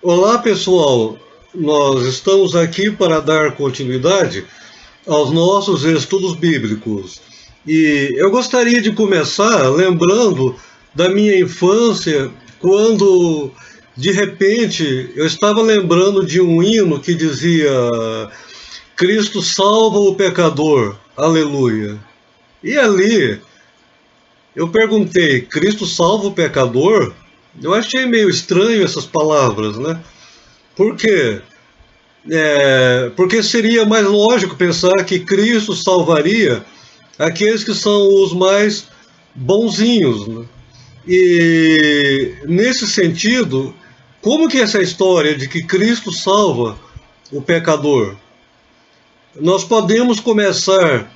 Olá, pessoal. Nós estamos aqui para dar continuidade aos nossos estudos bíblicos. E eu gostaria de começar lembrando da minha infância, quando de repente eu estava lembrando de um hino que dizia: Cristo salva o pecador, aleluia. E ali eu perguntei: Cristo salva o pecador? Eu achei meio estranho essas palavras, né? Por quê? Porque seria mais lógico pensar que Cristo salvaria aqueles que são os mais bonzinhos, né? E nesse sentido, como que essa história de que Cristo salva o pecador? Nós podemos começar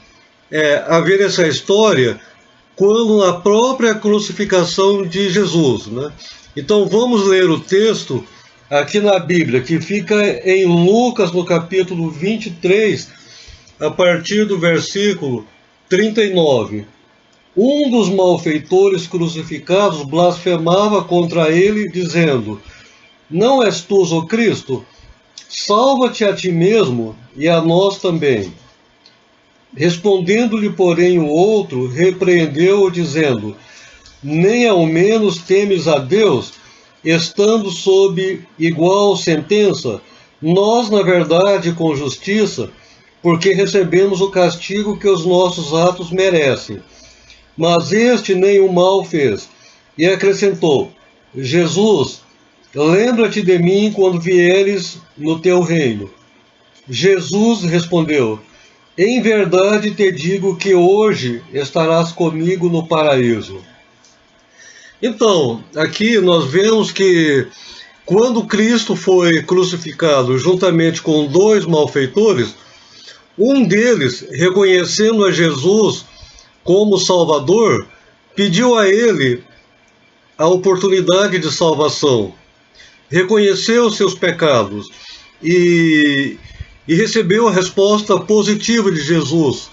a ver essa história quando na própria crucificação de Jesus, né? Então vamos ler o texto aqui na Bíblia, que fica em Lucas, no capítulo 23, a partir do versículo 39. Um dos malfeitores crucificados blasfemava contra ele, dizendo: Não és tu o Cristo? Salva-te a ti mesmo e a nós também. Respondendo-lhe, porém, o outro, repreendeu-o, dizendo: Nem ao menos temes a Deus, estando sob igual sentença, nós, na verdade, com justiça, porque recebemos o castigo que os nossos atos merecem. Mas este nem o mal fez. E acrescentou: Jesus, lembra-te de mim quando vieres no teu reino. Jesus respondeu: Em verdade te digo que hoje estarás comigo no paraíso. Então, aqui nós vemos que quando Cristo foi crucificado juntamente com dois malfeitores, um deles, reconhecendo a Jesus como Salvador, pediu a ele a oportunidade de salvação, reconheceu seus pecados e, e recebeu a resposta positiva de Jesus,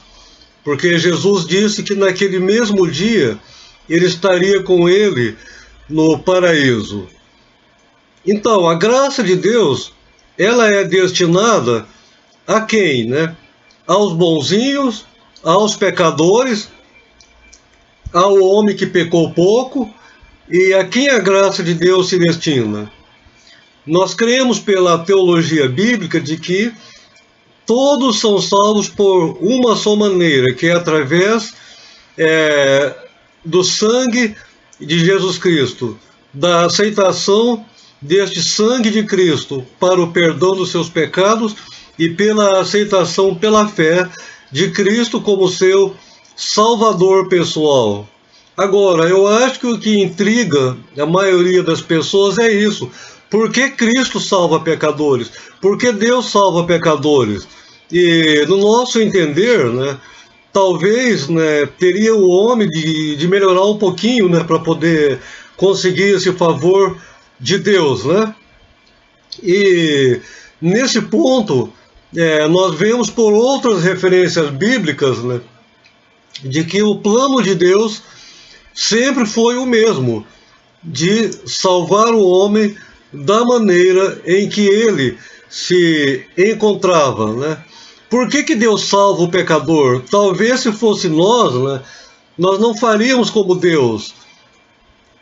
porque Jesus disse que naquele mesmo dia ele estaria com ele no paraíso. Então, a graça de Deus, ela é destinada a quem, né? Aos bonzinhos, aos pecadores, ao homem que pecou pouco, e a quem a graça de Deus se destina. Nós cremos pela teologia bíblica de que todos são salvos por uma só maneira, que é através do sangue de Jesus Cristo, da aceitação deste sangue de Cristo para o perdão dos seus pecados e pela aceitação pela fé de Cristo como seu Salvador pessoal. Agora, eu acho que o que intriga a maioria das pessoas é isso. Por que Cristo salva pecadores? Por que Deus salva pecadores? E no nosso entender, né, talvez, né, teria o homem de melhorar um pouquinho, né, para poder conseguir esse favor de Deus, né? E nesse ponto, nós vemos por outras referências bíblicas, né, de que o plano de Deus sempre foi o mesmo, de salvar o homem da maneira em que ele se encontrava, né? Por que Deus salva o pecador? Talvez se fosse nós, né, nós não faríamos como Deus.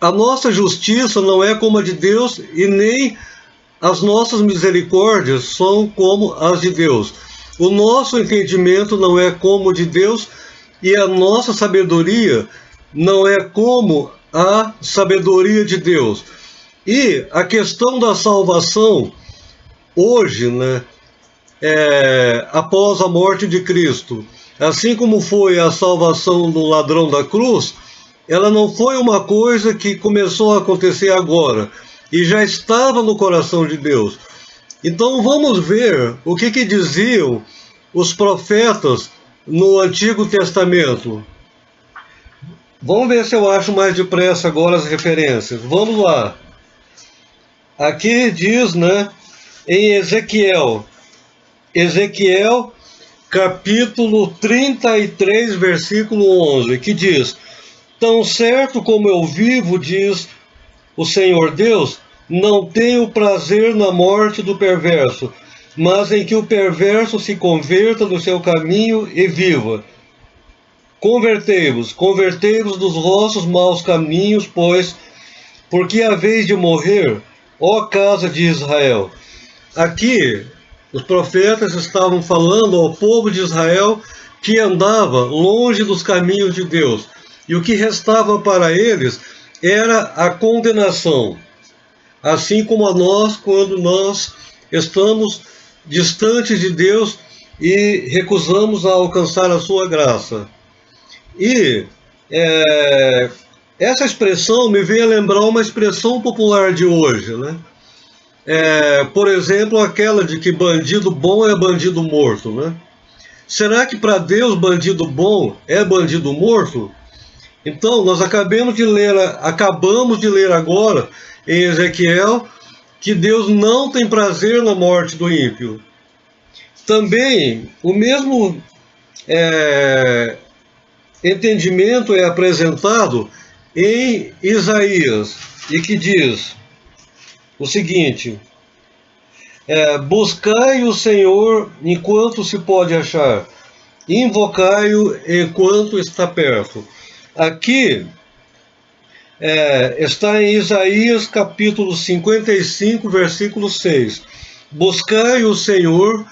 A nossa justiça não é como a de Deus e nem as nossas misericórdias são como as de Deus. O nosso entendimento não é como o de Deus e a nossa sabedoria não é como a sabedoria de Deus. E a questão da salvação hoje, né, após a morte de Cristo, assim como foi a salvação do ladrão da cruz, ela não foi uma coisa que começou a acontecer agora, e já estava no coração de Deus. Então vamos ver o que diziam os profetas no Antigo Testamento. Vamos ver se eu acho mais depressa agora as referências. Vamos lá. Aqui diz, né, em Ezequiel, capítulo 33, versículo 11, que diz: Tão certo como eu vivo, diz o Senhor Deus, não tenho prazer na morte do perverso, mas em que o perverso se converta do seu caminho e viva. Convertei-vos dos vossos maus caminhos, pois, porque haveis de morrer, ó casa de Israel. Aqui, os profetas estavam falando ao povo de Israel que andava longe dos caminhos de Deus. E o que restava para eles era a condenação. Assim como a nós, quando nós estamos distantes de Deus e recusamos a alcançar a sua graça. E essa expressão me veio a lembrar uma expressão popular de hoje, né? Por exemplo, aquela de que bandido bom é bandido morto, né? Será que para Deus bandido bom é bandido morto? Então, nós acabamos de ler agora em Ezequiel que Deus não tem prazer na morte do ímpio. Também, o mesmo entendimento é apresentado em Isaías, e que diz o seguinte: buscai o Senhor enquanto se pode achar, invocai-o enquanto está perto. Aqui está em Isaías capítulo 55, versículo 6. Buscai o Senhor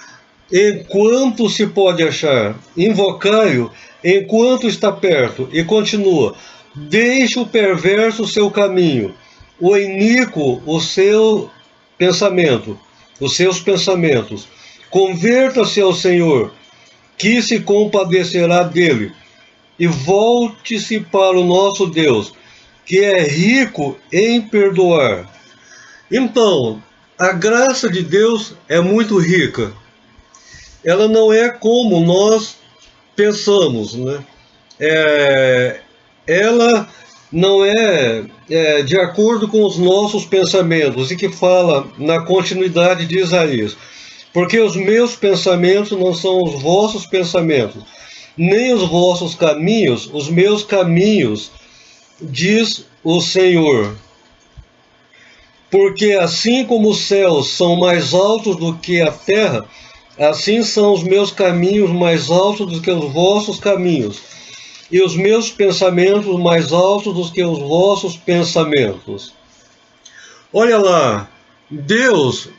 enquanto se pode achar, invocai-o enquanto está perto. E continua: deixe o perverso o seu caminho, o iníquo o seu pensamento, os seus pensamentos. Converta-se ao Senhor, que se compadecerá dele, e volte-se para o nosso Deus, que é rico em perdoar. Então, a graça de Deus é muito rica. Ela não é como nós pensamos, né? Ela não é de acordo com os nossos pensamentos, e que fala na continuidade de Isaías. Porque os meus pensamentos não são os vossos pensamentos, nem os vossos caminhos, os meus caminhos, diz o Senhor. Porque assim como os céus são mais altos do que a terra, assim são os meus caminhos mais altos do que os vossos caminhos, e os meus pensamentos mais altos do que os vossos pensamentos. Olha lá, Deus,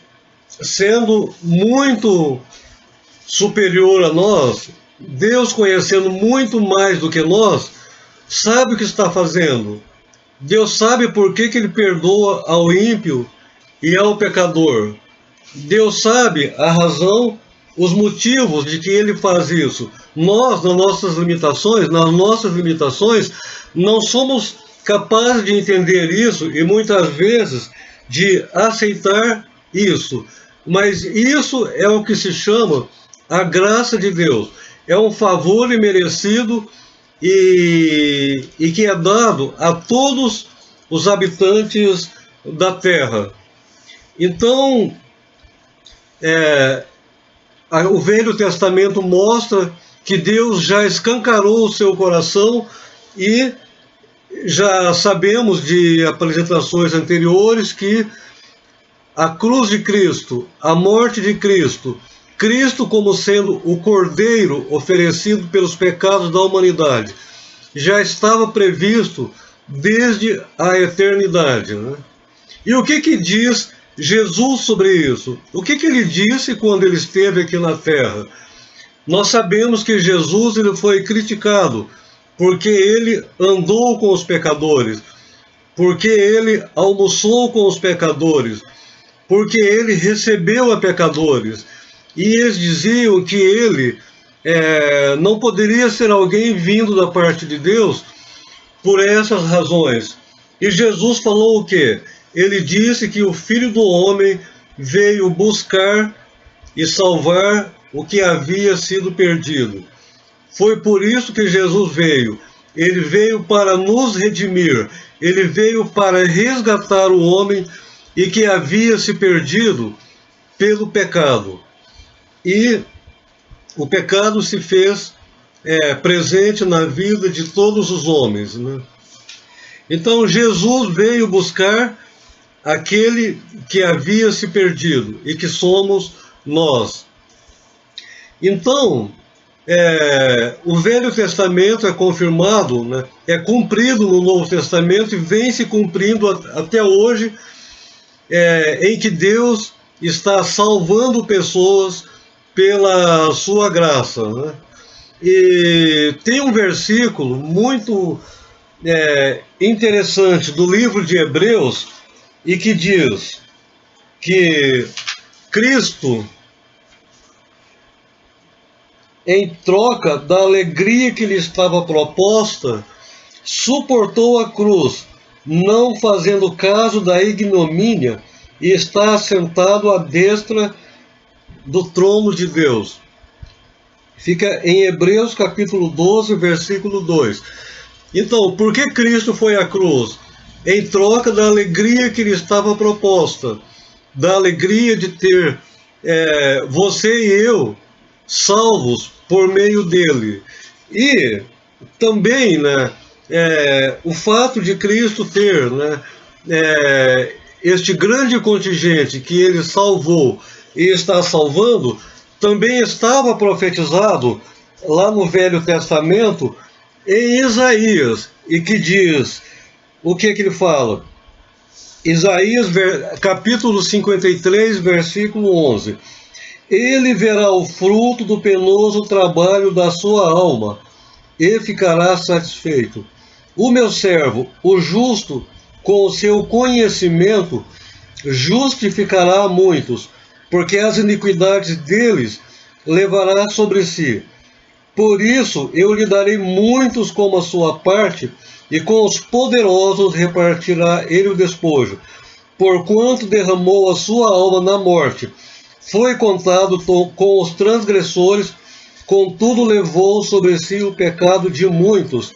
sendo muito superior a nós, Deus conhecendo muito mais do que nós, sabe o que está fazendo. Deus sabe por que Ele perdoa ao ímpio e ao pecador. Deus sabe a razão, os motivos de que Ele faz isso. Nós, nas nossas limitações, não somos capazes de entender isso e muitas vezes de aceitar isso. Mas isso é o que se chama a graça de Deus. É um favor imerecido e que é dado a todos os habitantes da terra. Então, o Velho Testamento mostra que Deus já escancarou o seu coração, e já sabemos de apresentações anteriores que a cruz de Cristo, a morte de Cristo, Cristo como sendo o Cordeiro oferecido pelos pecados da humanidade, já estava previsto desde a eternidade, né? E o que diz Jesus sobre isso? O que Ele disse quando Ele esteve aqui na terra? Nós sabemos que Jesus ele foi criticado porque Ele andou com os pecadores, porque Ele almoçou com os pecadores, porque Ele recebeu a pecadores. E eles diziam que Ele não poderia ser alguém vindo da parte de Deus por essas razões. E Jesus falou o quê? Ele disse que o Filho do Homem veio buscar e salvar o que havia sido perdido. Foi por isso que Jesus veio. Ele veio para nos redimir. Ele veio para resgatar o homem e que havia se perdido pelo pecado. E o pecado se fez presente na vida de todos os homens, né? Então Jesus veio buscar aquele que havia se perdido e que somos nós. Então, o Velho Testamento é confirmado, né, é cumprido no Novo Testamento e vem se cumprindo até hoje, em que Deus está salvando pessoas pela sua graça, né? E tem um versículo muito interessante do livro de Hebreus e que diz que Cristo, em troca da alegria que lhe estava proposta, suportou a cruz, não fazendo caso da ignomínia, e está sentado à destra do trono de Deus. Fica em Hebreus capítulo 12, versículo 2. Então, por que Cristo foi à cruz? Em troca da alegria que lhe estava proposta, da alegria de ter você e eu salvos por meio dele. E também, né, o fato de Cristo ter, né, este grande contingente que ele salvou e está salvando, também estava profetizado lá no Velho Testamento em Isaías, e que diz, o que ele fala? Isaías capítulo 53, versículo 11. Ele verá o fruto do penoso trabalho da sua alma e ficará satisfeito. O meu servo, o justo, com o seu conhecimento, justificará a muitos, porque as iniquidades deles levará sobre si. Por isso eu lhe darei muitos como a sua parte, e com os poderosos repartirá ele o despojo. Porquanto derramou a sua alma na morte, foi contado com os transgressores, contudo levou sobre si o pecado de muitos,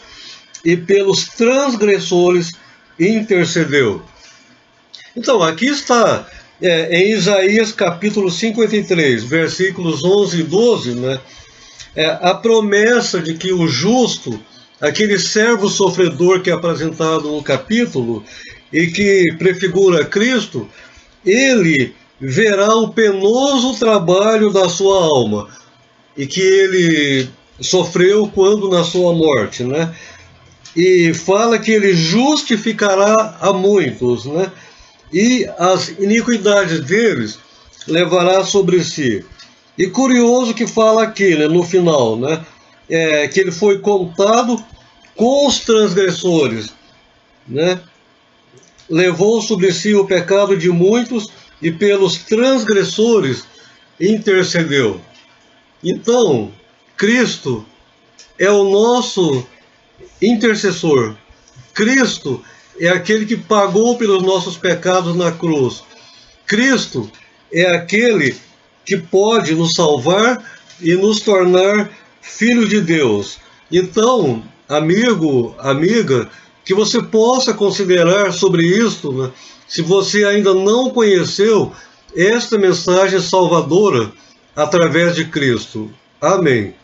e pelos transgressores intercedeu. Então, aqui está, em Isaías capítulo 53, versículos 11 e 12, né, a promessa de que o justo, aquele servo sofredor que é apresentado no capítulo, e que prefigura Cristo, ele verá o penoso trabalho da sua alma, e que ele sofreu quando na sua morte, né? E fala que ele justificará a muitos, né? E as iniquidades deles levará sobre si. E curioso que fala aqui, né, no final, né? Que ele foi contado com os transgressores, né? Levou sobre si o pecado de muitos e pelos transgressores intercedeu. Então, Cristo é o nosso intercessor. Cristo é aquele que pagou pelos nossos pecados na cruz. Cristo é aquele que pode nos salvar e nos tornar filhos de Deus. Então, amigo, amiga, que você possa considerar sobre isto, né? Se você ainda não conheceu esta mensagem salvadora através de Cristo. Amém.